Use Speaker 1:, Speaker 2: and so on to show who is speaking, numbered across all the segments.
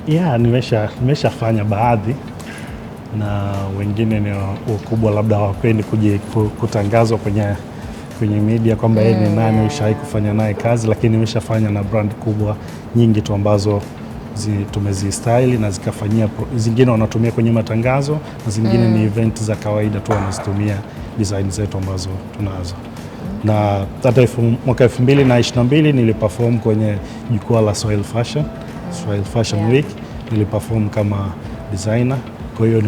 Speaker 1: Yeah, nimeshafanya baadhi, na wengine ni ukubwa labda hawapendi kutangazwa kwenye media kwamba yeye ni nani, ushawahi kufanya naye kazi, lakini nimeshafanya na brand kubwa nyingi tu ambazo tumezistyle na zikafanyia, zingine wanatumia kwenye matangazo na zingine ni event za kawaida tu wanazitumia design zetu ambazo tunazo. Na hata mwaka 2022 niliperform kwenye jukwaa la Swahili Fashion Week, niliperform kama designer. Kwa hiyo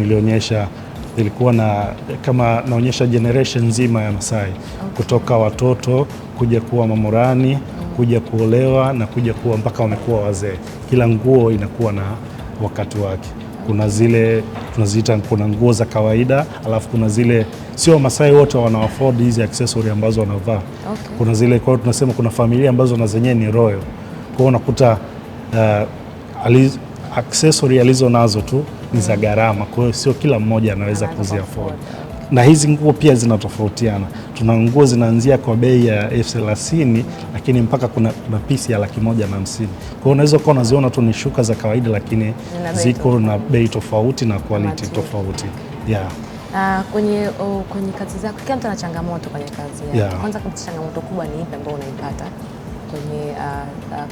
Speaker 1: nilikuwa naonyesha generation nzima ya Masai, kutoka watoto kuja kuwa mamurani, kuja kuolewa na kuja kuwa mpaka wamekuwa wazee. Kila nguo inakuwa na wakati wake. Kuna zile tunaziita, kuna nguo za kawaida, alafu kuna zile sio Masai wote wana afford hizi accessory ambazo wanavaa. Kuna zile, kwa hiyo tunasema kuna familia ambazo na zenyewe ni royal. Kwa hiyo unakuta accessory alizo nazo tu ni za gharama, kwa hiyo sio kila mmoja anaweza kuziafford. Na hizi nguo pia zinatofautiana. Tuna nguo zinaanzia kwa bei ya $30,000 lakini mpaka kuna pisi ya $150,000. Kwa hiyo unaweza kuwa unaziona tu ni shuka za kawaida, lakini ziko na bei tofauti na quality tofauti.
Speaker 2: Kwenye kazi zako, kila mtu ana changamoto kwenye kazi yake. Kwanza kabisa, changamoto kubwa ni ipi ambayo unaipata kwenye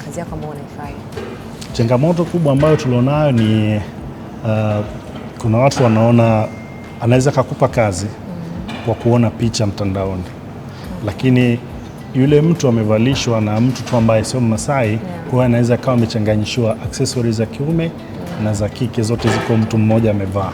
Speaker 2: kazi yako ambayo unaifanya?
Speaker 1: Changamoto kubwa ambayo tulionayo ni kuna watu wanaona anaweza kukupa kazi kwa kuona picha mtandaoni, lakini yule mtu amevalishwa na mtu tu ambaye sio Masai, kwa hiyo anaweza kawa amechanganyishwa accessories za kiume na za kike, zote ziko mtu mmoja amevaa.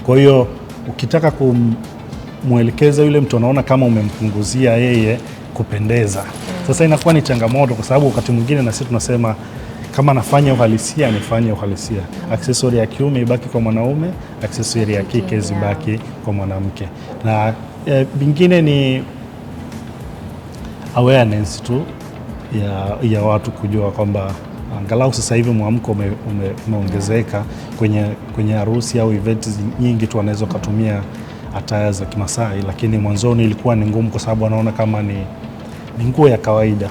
Speaker 1: Kwa hiyo ukitaka kumwelekeza yule mtu, anaona kama umempunguzia yeye kupendeza. Sasa inakuwa ni changamoto, kwa sababu wakati mwingine na sisi tunasema kama nafanya uhalisia, nifanye uhalisia. Accessory ya kiume ibaki kwa mwanaume, accessory ya kike zibaki kwa mwanamke. Na vingine ni awareness tu ya watu kujua kwamba angalau sasa hivi mwamko umeongezeka kwenye harusi au events nyingi tu wanaweza kutumia attire za Kimasai, lakini mwanzoni ilikuwa ni ngumu kwa sababu wanaona kama ni nguo ya kawaida.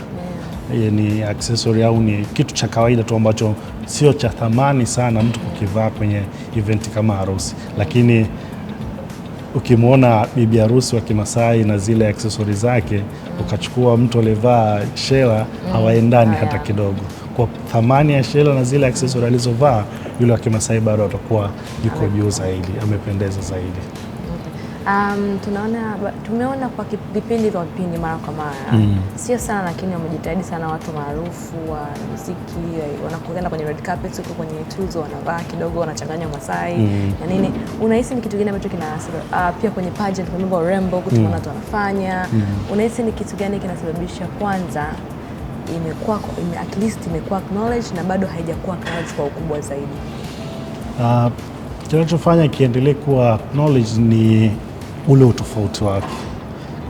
Speaker 1: Ni accessory au ni kitu cha kawaida tu ambacho sio cha thamani sana mtu kukivaa kwenye event kama harusi. Lakini ukimwona bibi harusi wa Kimasai na zile accessory zake, ukachukua mtu aliyevaa shela, hawaendani hata kidogo. Kwa thamani ya shela na zile accessory alizovaa, yule wa Kimasai bado atakuwa yuko juu zaidi, amependeza zaidi.
Speaker 2: Tumeona kwa vipindi mara kwa mara, sio sana lakini wamejitahidi sana watu maarufu wa muziki wanakwenda kwenye red carpet, huko kwenye tuzo wanavaa kidogo, wanachanganya Masai na nini. Unahisi ni kitu gani ambacho pia kwenye pageant, kwa mambo rembo kutuona watu wanafanya, unahisi ni kitu gani kinasababisha kwanza at least imekuwa acknowledged na bado haijakuwa acknowledged kwa ukubwa zaidi?
Speaker 1: Kinachofanya kiendelee kuwa acknowledged ni ule utofauti wake,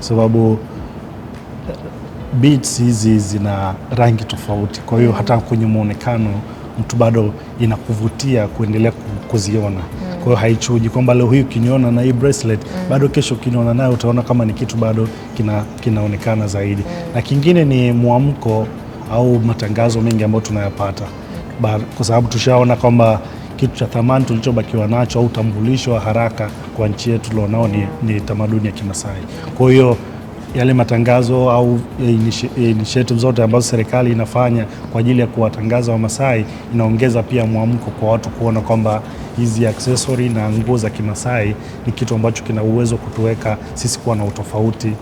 Speaker 1: sababu beats hizi zina rangi tofauti. Kwa hiyo hata kwenye muonekano mtu bado inakuvutia kuendelea kuziona. Kwa hiyo haichuji kwamba leo hii ukiniona na hii bracelet, bado kesho ukiniona nayo utaona kama ni kitu bado kinaonekana zaidi. Na kingine ni muamko au matangazo mengi ambayo tunayapata, kwa sababu tushaona kwamba kitu cha thamani tulichobakiwa nacho au utambulisho wa haraka kwa nchi yetu tulionao ni tamaduni ya Kimasai. Kwa hiyo yale matangazo au initiative zote ambazo serikali inafanya kwa ajili ya kuwatangaza Wamasai, inaongeza pia mwamko kwa watu kuona kwamba hizi accessory na nguo za Kimasai ni kitu ambacho kina uwezo kutuweka sisi kuwa na utofauti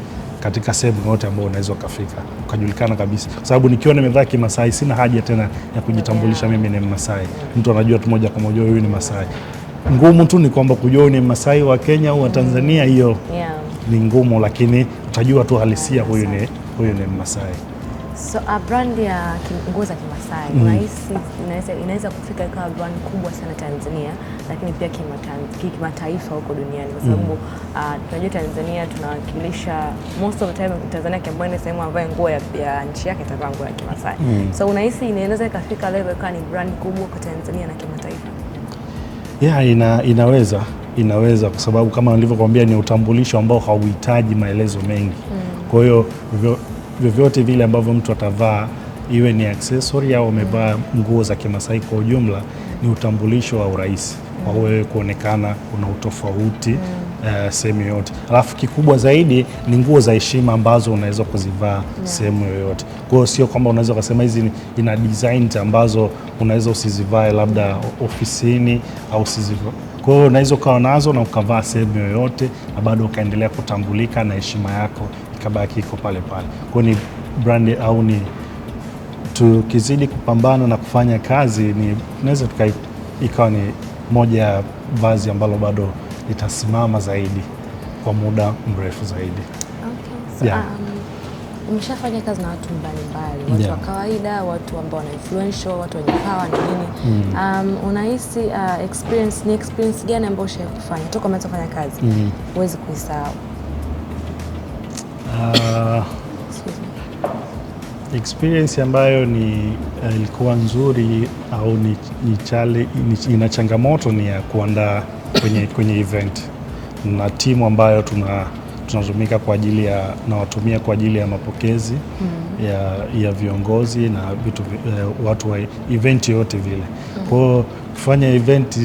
Speaker 1: katika sehemu yote ambayo unaweza ukafika ukajulikana kabisa. Kwa sababu nikiwa nimevaa Kimasai sina haja tena ya kujitambulisha mimi ni Masai. Mtu anajua tu moja kwa moja huyu ni Masai. Ngumu tu ni kwamba kujua ni Masai wa Kenya au wa Tanzania, hiyo ni ngumu, lakini utajua tu halisia huyu ni Masai.
Speaker 2: So a brand ya nguo za Kimasai unahisi inaweza kufika ikawa brand kubwa sana Tanzania, lakini pia kimataifa huko duniani, kwa sababu tunajua Tanzania tunawakilisha most of the time. Tanzania kiambayo ni sehemu ambayo nguo ya nchi yake itavaa nguo ya Kimasai. So unahisi inaweza ikafika level ikawa ni brand kubwa kwa Tanzania na kimataifa?
Speaker 1: Inaweza kwa sababu kama nilivyokuambia ni utambulisho ambao hauhitaji maelezo mengi. Kwa hiyo vyovyote vile ambavyo mtu atavaa iwe ni accessory au wamevaa nguo za Kimasai kwa ujumla, ni utambulisho wa urahisi wa wewe kuonekana una utofauti sehemu yoyote. Alafu kikubwa zaidi ni nguo za heshima ambazo unaweza kuzivaa sehemu yoyote. Kwa hiyo sio kwamba unaweza kusema hizi ina designs ambazo unaweza usizivae labda ofisini au usizivae. Kwa hiyo unaweza ukawa nazo na ukavaa sehemu yoyote na bado ukaendelea kutambulika na heshima yako ikabaki iko pale pale. Kwa hiyo ni brand au ni tukizidi kupambana na kufanya kazi, ni naweza ikawa ni moja ya vazi ambalo bado litasimama zaidi kwa muda mrefu zaidi.
Speaker 2: Okay. So, umeshafanya kazi na watu mbalimbali, watu wa kawaida, watu ambao wana influential, watu wenye power na nini. Unahisi experience gani ambayo ushawahi kufanya toka umeanza kufanya kazi huwezi kuisahau?
Speaker 1: Experience ambayo ilikuwa nzuri au ina changamoto ni ya kuandaa kwenye event na timu ambayo tunatumika kwa ajili nawatumia kwa ajili ya mapokezi ya viongozi na watu wa event yote vile. Kwa hiyo kufanya event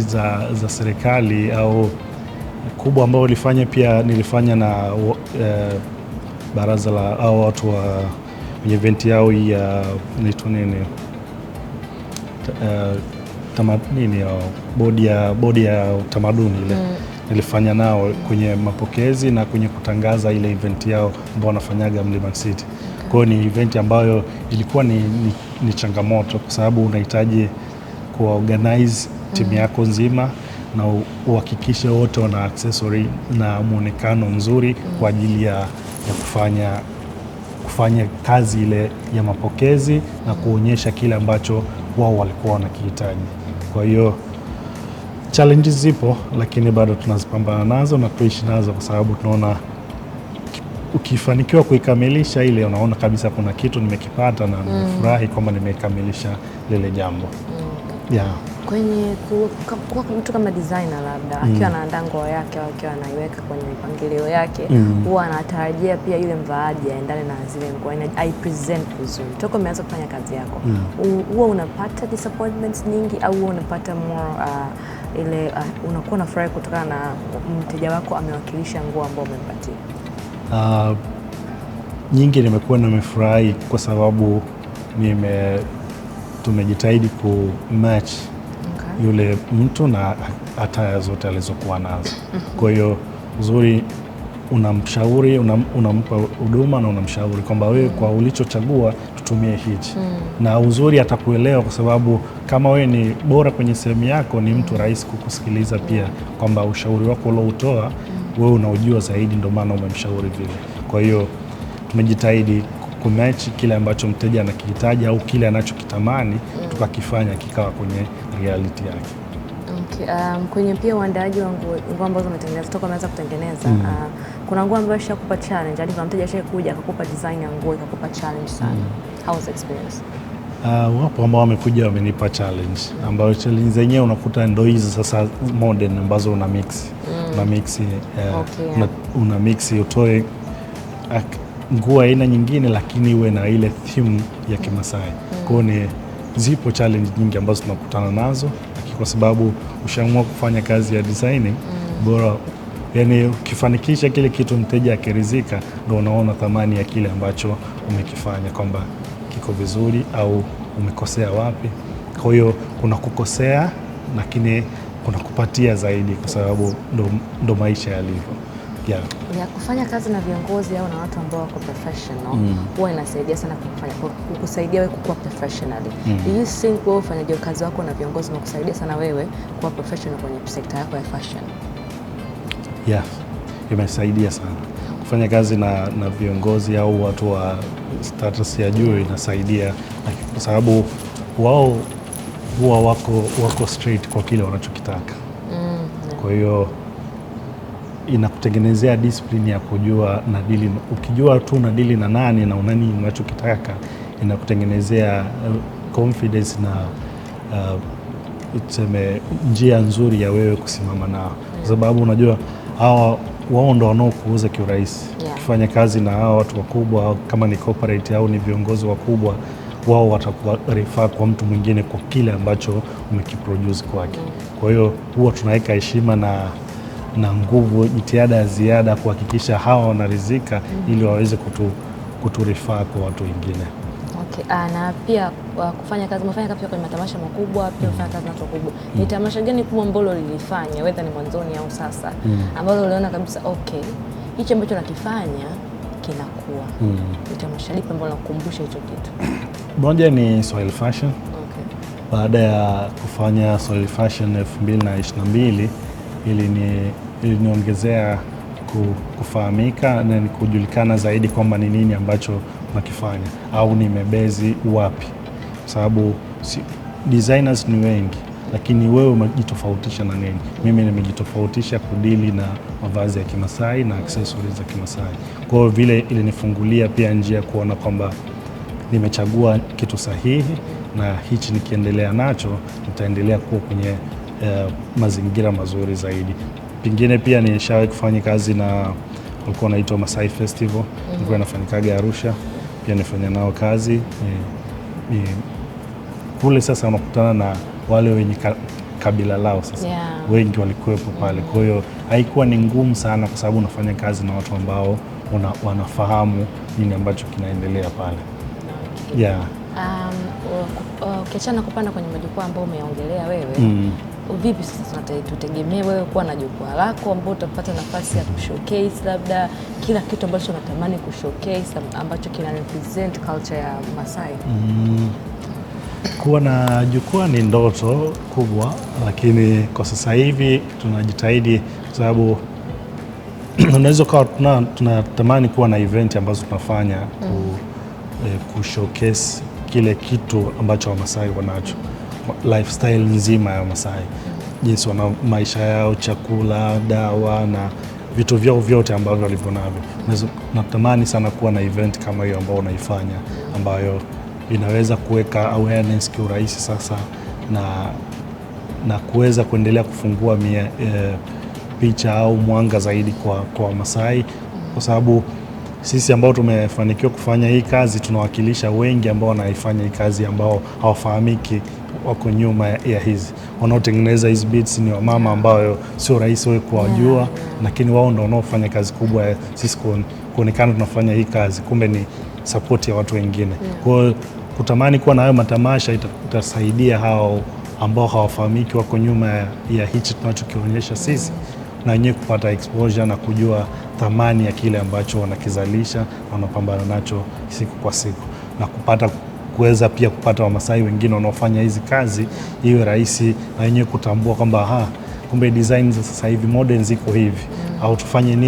Speaker 1: za serikali au kubwa ambao nilifanya na baraza la au watu wa event yao ya bodi ya utamaduni ile nilifanya nao kwenye mapokezi na kwenye kutangaza ile event yao ambao wanafanyaga Mlimani City. Kwa hiyo ni event ambayo ilikuwa ni changamoto kwa sababu unahitaji kuorganize timu yako nzima na uhakikishe wote wana accessory na muonekano mzuri kwa ajili ya kufanya kazi ile ya mapokezi na kuonyesha kile ambacho wao walikuwa wanakihitaji. Kwa hiyo challenges zipo, lakini bado tunazipambana nazo na tuishi nazo kwa sababu tunaona ukifanikiwa kuikamilisha ile, unaona kabisa kuna kitu nimekipata na nimefurahi kwamba nimekamilisha lile jambo.
Speaker 2: Kwenye kuwa mtu kama designer labda akiwa anaandaa nguo yake au akiwa anaiweka kwenye mipangilio yake, huwa anatarajia pia yule mvaaji aendane na zile nguo, ai present vizuri. Toka umeanza kufanya kazi yako, huwa unapata disappointments nyingi au huwa unapata more ile unakuwa na furaha kutokana na mteja wako amewakilisha nguo ambayo umempatia?
Speaker 1: Nyingi nimekuwa nimefurahi kwa sababu tumejitahidi kumatch yule mtu na hata zote alizokuwa nazo. Kwa hiyo uzuri unamshauri, unampa huduma na unamshauri kwamba wewe kwa ulichochagua tutumie hichi. Na uzuri atakuelewa kwa sababu kama wewe ni bora kwenye sehemu yako, ni mtu rahisi kukusikiliza pia kwamba ushauri wako ulioutoa wewe unaujua zaidi, ndio maana umemshauri vile. Kwa hiyo tumejitahidi kumatch kile ambacho mteja anakihitaji au kile anachokitamani tukakifanya kikawa kwenye reality yake.
Speaker 2: Okay. Kwenye pia uandaaji wa nguo ambazo umetengeneza toka umeanza kutengeneza, kuna nguo ambayo ishakupa challenge, hadi kuna mteja ashakuja akakupa design ya nguo ikakupa challenge sana. How was the experience?
Speaker 1: Wapo ambao wamekuja wamenipa challenge, ambayo challenge zenyewe unakuta ndio hizi sasa modern ambazo una mix utoe nguo aina nyingine lakini iwe na ile theme ya Kimasai. Kwa hiyo zipo challenge nyingi ambazo tunakutana nazo, kwa sababu ushaamua kufanya kazi ya designing bora, yani ukifanikisha kile kitu mteja akiridhika, ndio unaona thamani ya kile ambacho umekifanya kwamba kiko vizuri au umekosea wapi. Kwa hiyo kuna kukosea lakini kuna kupatia zaidi kwa sababu ndo maisha yalivyo.
Speaker 2: Ya kufanya kazi na viongozi au na watu ambao wako professional huwa inasaidia sana kukusaidia wewe kukua professionally. Do you think wewe ufanyaje kazi wako na viongozi unakusaidia sana wewe kuwa professional kwenye sekta yako ya fashion?
Speaker 1: Imesaidia sana kufanya kazi na viongozi au watu wa status ya juu, inasaidia kwa sababu wao huwa wako straight kwa kile wanachokitaka. Kwa hiyo inakutengenezea discipline ya kujua nadili. Ukijua tu nadili na nani na unani unachokitaka, inakutengenezea confidence na njia nzuri ya wewe kusimama nao, kwa sababu unajua wao ndo wanaokuuza kiurahisi. Ukifanya kazi na hao watu wakubwa, kama ni corporate au ni viongozi wakubwa, wao watakuwa refer kwa mtu mwingine kwa kile ambacho umekiproduce kwake. Kwa hiyo huwa tunaweka heshima na nguvu, jitihada ya ziada kuhakikisha hawa wanaridhika ili waweze kuturifaa kwa watu wengine.
Speaker 2: Okay. Na pia umefanya kazi kwenye matamasha makubwa, pia umefanya kazi na watu wakubwa. Ni tamasha gani kubwa ambalo lilifanya whether ni mwanzoni au sasa ambalo uliona kabisa okay, hicho ambacho nakifanya kinakuwa? Ni tamasha lipi ambalo nakukumbusha hicho kitu?
Speaker 1: Moja ni Swahili Fashion.
Speaker 2: Okay.
Speaker 1: Baada ya kufanya Swahili Fashion 2022 iliniongezea kufahamika na kujulikana zaidi kwamba ni nini ambacho nakifanya au nimebezi wapi, kwa sababu designers ni wengi, lakini wewe umejitofautisha na nini? Mimi nimejitofautisha kudili na mavazi ya Kimasai na accessories za Kimasai. Kwa hiyo vile ilinifungulia pia njia kuona kwamba nimechagua kitu sahihi, na hichi nikiendelea nacho nitaendelea kuwa kwenye mazingira mazuri zaidi. Pengine pia nishawahi kufanya kazi na walikuwa wanaitwa Masai Festival, nilikuwa nafanyikaga Arusha, pia nifanya nao kazi kule. Sasa unakutana na wale wenye kabila lao sasa, wengi walikuwepo pale. Kwa hiyo haikuwa ni ngumu sana, kwa sababu unafanya kazi na watu ambao wanafahamu nini ambacho kinaendelea pale.
Speaker 2: Ukiachana kupanda kwenye majukwaa ambayo umeongelea wewe, vipi sasa tutegemee wewe kuwa na jukwaa lako ambao utapata nafasi ya kushowcase labda kila kitu ambacho unatamani kushowcase ambacho kina represent culture ya Masai?
Speaker 1: Kuwa na jukwaa ni ndoto kubwa, lakini kwa sasa hivi tunajitahidi, kwa sababu unaweza kuwa tunatamani kuwa na event ambazo tunafanya kushowcase kile kitu ambacho Wamasai wanacho, lifestyle nzima ya Wamasai, jinsi wana maisha yao, chakula, dawa na vitu vyao vyote ambavyo walivyo navyo. Natamani sana kuwa na event kama hiyo ambayo unaifanya, ambayo inaweza kuweka awareness kiurahisi sasa na kuweza kuendelea kufungua picha au mwanga zaidi kwa Wamasai, kwa sababu sisi ambao tumefanikiwa kufanya hii kazi tunawakilisha wengi ambao wanaifanya hii kazi ambao hawafahamiki, wako nyuma ya hizi. Wanaotengeneza hizi beats ni wamama ambao sio rahisi wewe kuwajua, lakini wao ndio wanaofanya kazi kubwa ya sisi kuonekana tunafanya hii kazi, kumbe ni support ya watu wengine. Kwa hiyo kutamani kuwa na hayo matamasha itasaidia hao ambao hawafahamiki, wako nyuma ya hichi tunachokionyesha sisi, na wenyewe kupata exposure na kujua thamani ya kile ambacho wanakizalisha na wanapambana nacho siku kwa siku, na kuweza pia kupata Wamasai wengine wanaofanya hizi kazi iwe rahisi na wenyewe kutambua kwamba kumbe design za sasa hivi modern ziko hivi, au tufanye nini